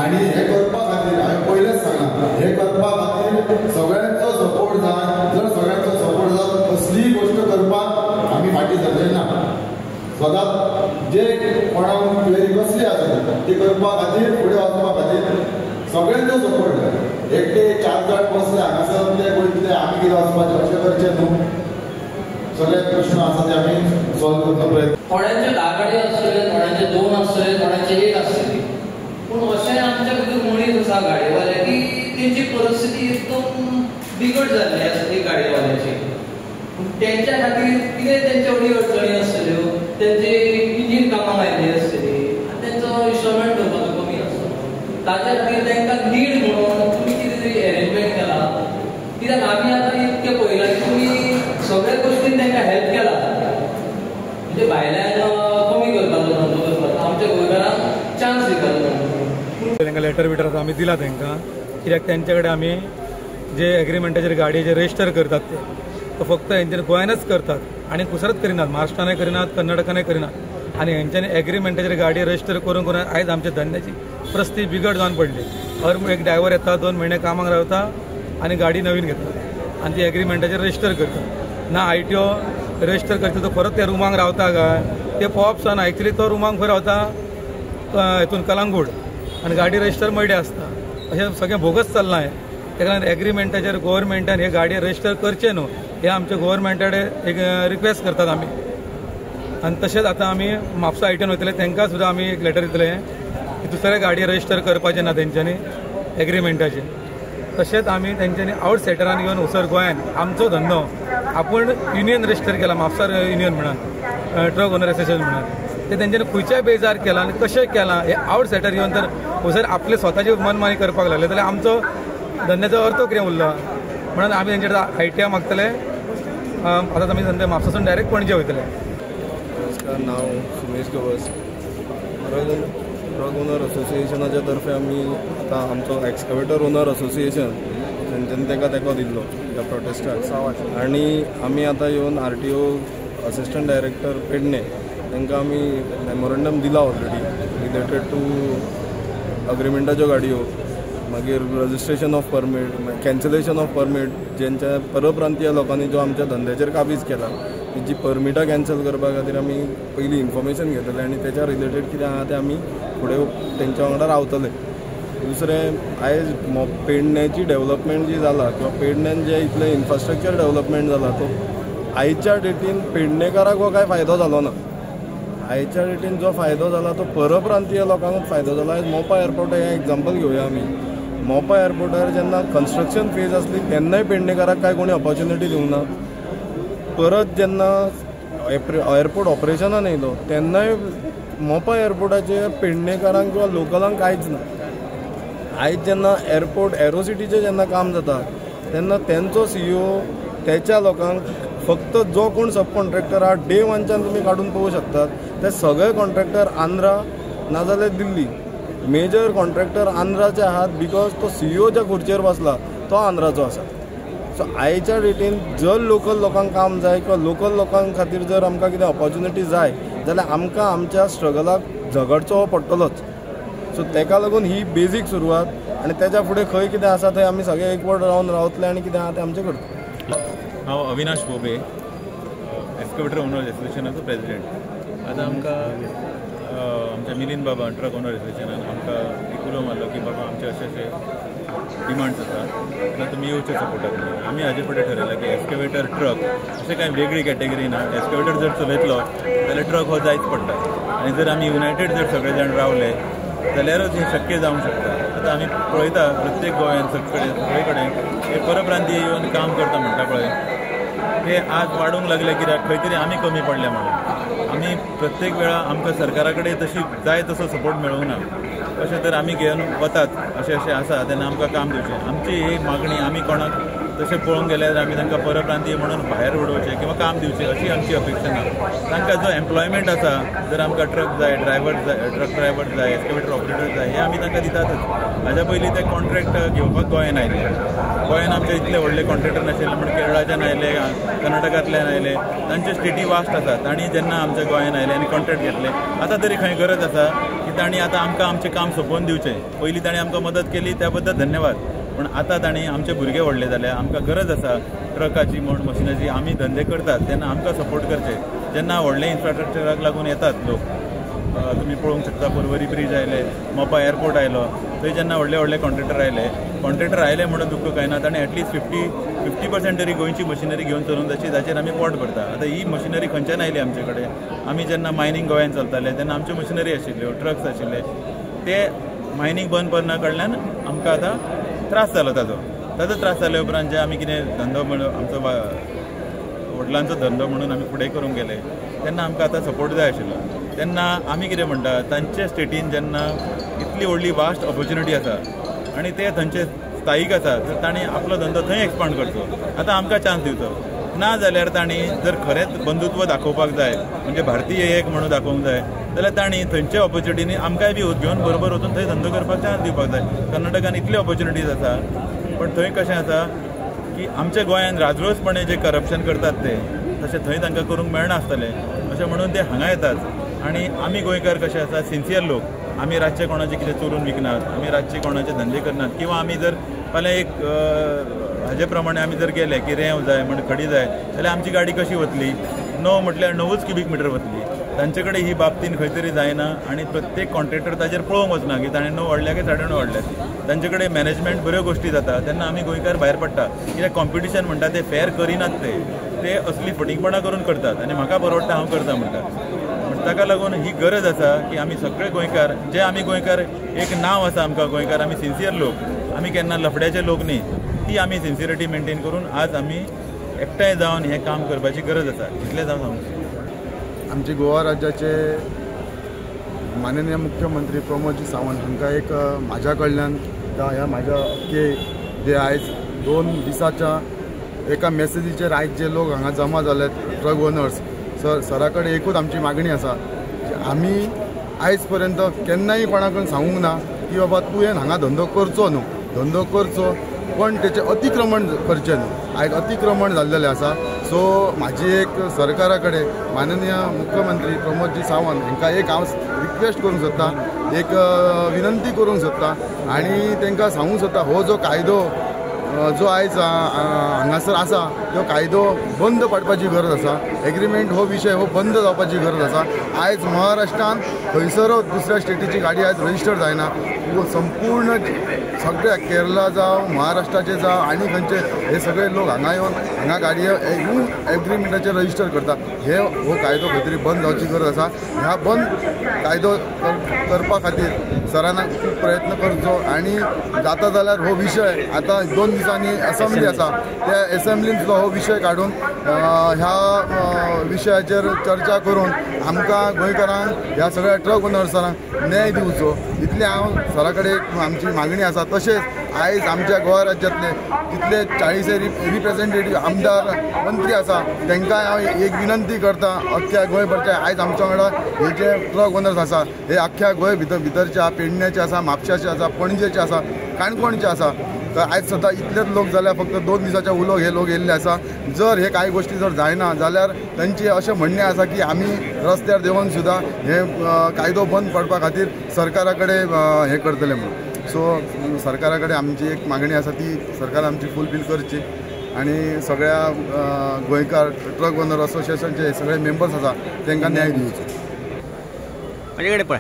आणि हे करपा खातीर हांवें पयलेंच सांगलां, हे करपा खातीर सगळ्यांचो सपोर्ट जाय. जर सगळ्यांचो सपोर्ट जाता कसलीय गोष्ट करपाक आमी फाटीं सरले ना. सदांच जे कोणाक क्वेरी कसली आसा ती करपा खातीर फुडें वचपा खातीर सगळ्यांचो सपोर्ट जाय. एकटे 4 जाण बसले हांगासर ते पळयतले आमी कितें वचपाचें अशें करचें न्हू. सगळे प्रश्न आसा ते आमी सॉल्व करपाक प्रयत्न. थोड्यांचे 10 गाडी आसतले, थोड्यांचे 2 आसतले, थोड्यांचे 1 आसतली. पूण अशें आमच्या भितर मनीस आसा गाडयेवाले की तेंची परिस्थिती एकदम बिकट जाल्ली आसा ती गाडयेवाल्याची. तेंच्या खातीर कितें तेंचे अडी अडचणी आसतल्यो, तेंची इंजीन कामाक आयिल्ली आसतली आनी तेंचो इंस्टॉलमेंट करपाचो कमी आसतलो. ताच्या खातीर तांकां नीड म्हणून तुमी कितें तरी अरेंजमेंट केला. कित्याक आमी आतां इतकें पळयलां की तुमी सगळ्या गोश्टीन तांकां हेल्प केला. म्हणजे भायल्यान कमी करपाचो धंदो करपाचो, आमच्या गोंयकारांक चान्स दितात. तांकां लेटर बिटर आमी दिला तांकां, कित्याक तेंचे कडेन आमी जे एग्रीमेंटाचेर गाडयेचे रजिस्टर करतात ते फक्त हेंच्यानी गोंयानच करतात आनी कुसरत करिनात, महाराष्ट्रानय करिनात, कर्नाटकानय करिनात. आनी हेंच्यांनी एग्रीमेंटाचेर गाडी रजिस्टर करून करून आयज आमच्या धंद्याची परिस्थिती बिगट जावन पडली. हर एक ड्रायव्हर येता, 2 म्हयने कामाक रावता आनी गाडी नवीन घेतात आनी ती एग्रीमेंटाचेर रजिस्टर करतात. ना ITO रजिस्टर करता तो खरोच त्या रुमाक रावता काय ते पळोवप सावन एक्चुली तो रुमाक खंय रावता हितून कलंगूट आनी गाडी रजिस्टर मयडे आसता. अशें सगळें बोगस चल्लां हें. तेका लागून एग्रीमेंटाचेर गोवोरमेंटान हे गाडये रजिस्टर करचे न्हू हे आमच्या गोवोरमेंटाकडे एक रिक्वेस्ट करतात आमी. आनी तशेंच आतां आमी म्हापसा ITOन वयतले तांकां सुद्दां आमी एक लेटर दितले की दुसरे गाडये रजिस्टर करपाचें ना तेंच्यांनी एग्रीमेंटाचेर. तशेंच आमी तेंच्यांनी आवटसायडरान घेवन उसर गोंयान आमचो धंदो आपूण युनियन रजिस्टर केला, म्हापसा युनियन म्हणून ट्रक ओनर एसोसिएशन म्हणून. ते तेंच्यांनी खंयच्याय बेजार केला आनी कशें केलां हे आवटसायडर येवन तर उसर आपले स्वताची मनमानी करपाक लागले जाल्यार आमचो धंद्याचो अर्थ कितें उरलो. म्हणून आमी तेंचेर ITI मागतले. आतां आमी सद्या म्हापसासून डायरेक्ट पणजे वयतले. नमस्कार, नांव सुमेश गवस. ट्रक ओनर असोसिएशनाच्या तर्फे आमी आतां आमचो एक्सकवेटर ओनर असोसिएशन तेंच्यांनी ताका तेंको दिल्लो ह्या प्रोटेस्टाक. आनी आमी आतां येवन RTO असिस्टंट डायरेक्टर पेडणे तांकां आमी मेमोरंडम दिला ऑलरेडी रिलेटेड टू अग्रिमेंटाच्यो गाडयो, मागीर registration of permit, cancellation of permit. जेंच्या परप्रांतीय लोकांनी जो आमच्या धंद्याचेर काबीज केला जी परमिटां कॅन्सल करपा खातीर आमी पयलीं इन्फॉर्मेशन घेतलें आनी तेच्या रिलेटेड कितें आहा तें आमी फुडें तेंच्या वांगडा रावतले. दुसरें, आयज पेडण्याची डेव्हलपमेंट जी जाला किंवा पेडण्यान जे इतलें इन्फ्रास्ट्रक्चर डेव्हलपमेंट जाला तो आयच्या डेटीन पेडणेकाराक हो कांय फायदो जालो ना. आयच्या डेटीन जो फायदो जाला तो परप्रांतीय लोकांकूच फायदो जाला. आयज मोपा एअरपोर्ट हें एग्जाम्पल घेवया आमी. मोपा एअरपोर्टार जेन्ना कन्स्ट्रक्शन फेज आसली तेन्नाय पेडणेकाराक कांय कोणी ऑपॉर्च्युनिटी दिवंक ना. परत जेन्ना एअरपोर्ट ऑपरेशनान येयलो तेन्नाय मोपा एअरपोर्टाचेर पेडणेकारांक किंवा लोकलांक कांयच ना. आयज जेन्ना एअरपोर्ट एरोसिटीचें जेन्ना काम जाता तेन्ना तेंचो CEO त्याच्या लोकांक फक्त जो कोण सब कॉन्ट्रॅक्टर आहा डे 1च्यान तुमी काडून पळोवंक शकतात ते सगळे कॉन्ट्रॅक्टर आंध्रा नाजाल्यार दिल्ली. मेजर कॉन्ट्रॅक्टर आंध्राचे आहात बिकॉज तो CEO ज्या खुर्चेर बसला तो आंध्राचो आसा. सो आयच्या डेटीन जर लोकल लोकांक काम जाय किंवा लोकल लोकांक खातीर जर आमकां कितें ऑपॉर्च्युनिटी जाय जाल्यार आमकां आमच्या स्ट्रगलाक झगडचो पडटलोच. सो तेका लागून ही बेजीक सुरवात आनी तेच्या फुडें खंय कितें आसा थंय आमी सगळे एकवट रावन रावतले आनी कितें आहा तें आमचें करतले. हांव अविनाश बोबे, एक्सकवेटर ओनर एसोसिएशनाचो प्रेसिडेंट. आतां आमकां आमच्या मिलिंद बाबा ट्रक ओनर एसोसिएशनान आमकां एक उलो मारलो की बाबा आमचे अशे अशे डिमांड्स आसा तेन्ना तुमी येवचे सपोर्टाक. आमी हाजे फुडें ठरयलां की एक्सकवेटर ट्रक अशें कांय वेगळी कॅटेगरी ना. एक्सकवेटर जर चलयतलो जाल्यार ट्रक हो जायच पडटा आनी जर आमी युनायटेड जर सगळे जाण रावले जाल्यारच हें शक्य जावंक शकता. आतां आमी पळयता प्रत्येक गोंयान सगळे कडेन हे परप्रांतीय येवन काम करता म्हणटा पळय हे आज वाडूंक लागले कित्याक खंय तरी आमी कमी पडले म्हणून. आमी प्रत्येक वेळा आमकां सरकारा कडेन तशी जाय तसो सपोर्ट मेळूंक ना. अशें तर आमी घेवन वतात अशें अशें आसा तेन्ना आमकां काम दिवचें. आमची एक मागणी आमी कोणाक तशें पळोवंक गेल्यार आमी तांकां परप्रांतीय म्हणून भायर उडोवचें किंवा काम दिवचें अशी आमची अपेक्षा ना. तांकां जो एम्प्लॉयमेंट आसा जर आमकां ट्रक जाय, ट्रक ड्रायव्हर जाय, एक्सकवेटर ऑपरेटर जाय हे आमी तांकां दितातच. हाज्या पयलीं ते कॉन्ट्रॅक्ट घेवपाक गोंयान आयले. गोंयान आमचे इतले व्हडले कॉन्ट्रॅक्टर नाशिल्ले म्हण केरळाच्यान आयले, कर्नाटकांतल्यान आयले. तांचे स्टेटी वास्ट आसा. तांणी जेन्ना आमच्या गोंयान आयले आनी कॉन्ट्रॅक्ट घेतले आतां तरी खंय गरज आसा की तांणी आतां आमकां आमचें काम सोंपोवन दिवचें. पयलीं तांणी आमकां मदत केली त्या बद्दल धन्यवाद. पूण आतां तांणी आमचे भुरगे व्हडले जाले, आमकां गरज आसा ट्रकाची म्हण मशिनाची. आमी धंदे करतात तेन्ना आमकां सपोर्ट करचे. जेन्ना व्हडले इन्फ्रास्ट्रक्चराक लागून येतात लोक, तुमी पळोवंक शकता पर्वरी ब्रीज आयले, मोपा एअरपोर्ट आयलो, थंय जेन्ना व्हडले व्हडले कॉन्ट्रॅक्टर आयले म्हणून दुख्ख कांय ना. ताणें एटलीस्ट 50% तरी गोंयची मशिनरी घेवन चलोवन जाची जाचेर आमी पोट भरता. आतां ही मशिनरी खंयच्यान आयली आमचे कडेन? आमी जेन्ना मायनींग गोंयांत चलताले तेन्ना आमच्यो मशिनरी आशिल्ल्यो, ट्रक्स आशिल्ले. ते मायनींग बंद करना कडल्यान आमकां आतां त्रास जालो. ताजो त्रास जाले उपरांत जे आमी कितें धंदो म्हणून आमचो वडिलांचो धंदो म्हणून आमी फुडें करूंक गेले तेन्ना आमकां आतां सपोर्ट जाय आशिल्लो. तेन्ना आमी कितें म्हणटा, तांचे स्टेटीन जेन्ना इतली व्हडली वास्ट ऑपॉर्च्युनिटी आसा आनी ते थंयचे स्थायीक आसा, तर तांणी आपलो धंदो थंय एक्सपांड करचो. आतां आमकां चान्स दिवचो ना. जाल्यार तांणी जर खरेंच बंधुत्व दाखोवपाक जाय, म्हणजे भारतीय एक म्हणून दाखोवंक जाय, जाल्यार तांणी थंयच्या ऑपॉर्च्युनिटीनी आमकांय बी घेवन बरोबर वचून थंय धंदो करपाक चान्स दिवपाक जाय. कर्नाटकान इतली ऑपॉर्च्युनिटीज आसा, पण थंय कशें आसा की आमच्या गोंयांत राजरोसपणे जे करप्शन करतात ते तशें थंय तांकां करूंक मेळनासतलें. अशें म्हणून ते हांगा येतात. आनी आमी गोंयकार कशे आसा, सिन्सियर लोक. आमी रातचे कोणाचे कितें चोरून विकनात, आमी रातचे कोणाचे धंदे करनात. किंवा आमी जर फाल्यां एक हाजे प्रमाणे आमी जर गेले की रेंव जाय म्हण खडी जाय जाल्यार आमची गाडी कशी वतली? 9 म्हटल्यार 9च क्युबिक मिटर वतली. तांचे कडेन ही बाबतीन खंय तरी जायना आनी प्रत्येक कॉन्ट्रॅक्टर ताजेर पळोवंक वचना की ताणें 9 वाडल्या की 9.5 वाडल्यात. तांचे कडेन मॅनेजमेंट बऱ्यो गोश्टी जाता तेन्ना आमी गोंयकार भायर पडटा. कित्याक कॉम्पिटिशन म्हणटा ते फेर करिनात, ते असली फटिंगपणां करून करतात आनी म्हाका परवडटा हांव करता म्हणटा. ताका लागून ही गरज आसा की आमी सगळे गोंयकार, जे आमी गोंयकार एक नांव आसा आमकां गोंयकार, आमी सिन्सियर लोक, आमी केन्ना लफड्याचे लोक न्ही, ती आमी सिन्सियरिटी मेंटेन करून आज आमी एकठांय जावन हें काम करपाची गरज आसा. इतलें जावन सांगूं. आमचे गोवा राज्याचे माननीय मुख्यमंत्री प्रमोदजी सावंत हांकां एक म्हाज्या कडल्यान ह्या म्हाज्या अख्खे जे आयज 2 दिसाच्या एका मॅसेजीचेर आयज जे लोक हांगा जमा जाल्यात, ट्रक ओनर्स, सरा कडेन एकूच आमची मागणी आसा. आमी आयज पर्यंत केन्नाय कोणाकून सांगूंक ना की बाबा तुवें हांगा धंदो करचो न्हू, धंदो करचो, पण तेचें अतिक्रमण करचें न्हू. आयज अतिक्रमण जाल्लेलें आसा. सो म्हाजी एक सरकारा कडेन माननीय मुख्यमंत्री प्रमोदजी सावंत हांकां एक हांव रिक्वेस्ट करूंक सोदता, एक विनंती करूंक सोदता आनी तांकां सांगूंक सोदता, हो जो कायदो जो आयज हांगासर आसा तो कायदो बंद पाडपाची गरज आसा. एग्रीमेंट हो विशय हो बंद जावपाची गरज आसा. आयज महाराष्ट्रान खंयसरूच दुसऱ्या स्टेटीची गाडी आयज रजिस्टर जायना. संपूर्ण सगळ्या केरला जावं, महाराष्ट्राचे जावं आनी खंयचे हे सगळे लोक हांगा येवन हांगा गाडयो एग्रीमेंटाचेर रजिस्टर करतात. हो कायदो खंय तरी बंद जावची गरज आसा. ह्या बंद कायदो करपा खातीर सरांना खूब प्रयत्न करचो आनी जाता जाल्यार हो विशय आतां 2 दिसांनी असेंब्ली आसा, त्या असेंब्लीन सुद्दां हो विशय काडून ह्या विशयाचेर चर्चा करून आमकां गोंयकारांक ह्या सगळ्या ट्रक ओनर्सांक न्याय दिवचो, इतली हांव सरा कडेन आमची मागणी आसा. तशेंच आयज आमच्या गोवा राज्यांतले जितले 40 रिप्रेझेंटेटीव आमदार मंत्री आसा तांकां हांव एक विनंती करता, अख्ख्या गोंयभरचे आयज आमच्या वांगडा हे जे ट्रक ओनर्स आसा हे अख्ख्या गोंय भितरचे पेडण्याचे आसा, म्हापशाचे आसा, पणजेचे आसा, काणकोणचे आसा. तर आयज सद्दां इतलेच लोक जाल्यार फक्त 2 दिसाच्या उलोवक हे लोक येयल्ले आसा. जर हे कांय गोश्टी जर जायना जाल्यार तांचे अशें म्हणणें आसा की आमी रस्त्यार देंवन सुद्दां हे कायदो बंद पडपा खातीर सरकारा कडेन हे करतले म्हणून. सो सरकारा कडेन आमची एक मागणी आसा ती सरकार आमची फुलफील करची आनी सगळ्या गोंयकार ट्रक ओनर असोसिएशनचे सगळे मेंबर्स आसा तांकां न्याय दिवचो. माझ्याकडे पळय.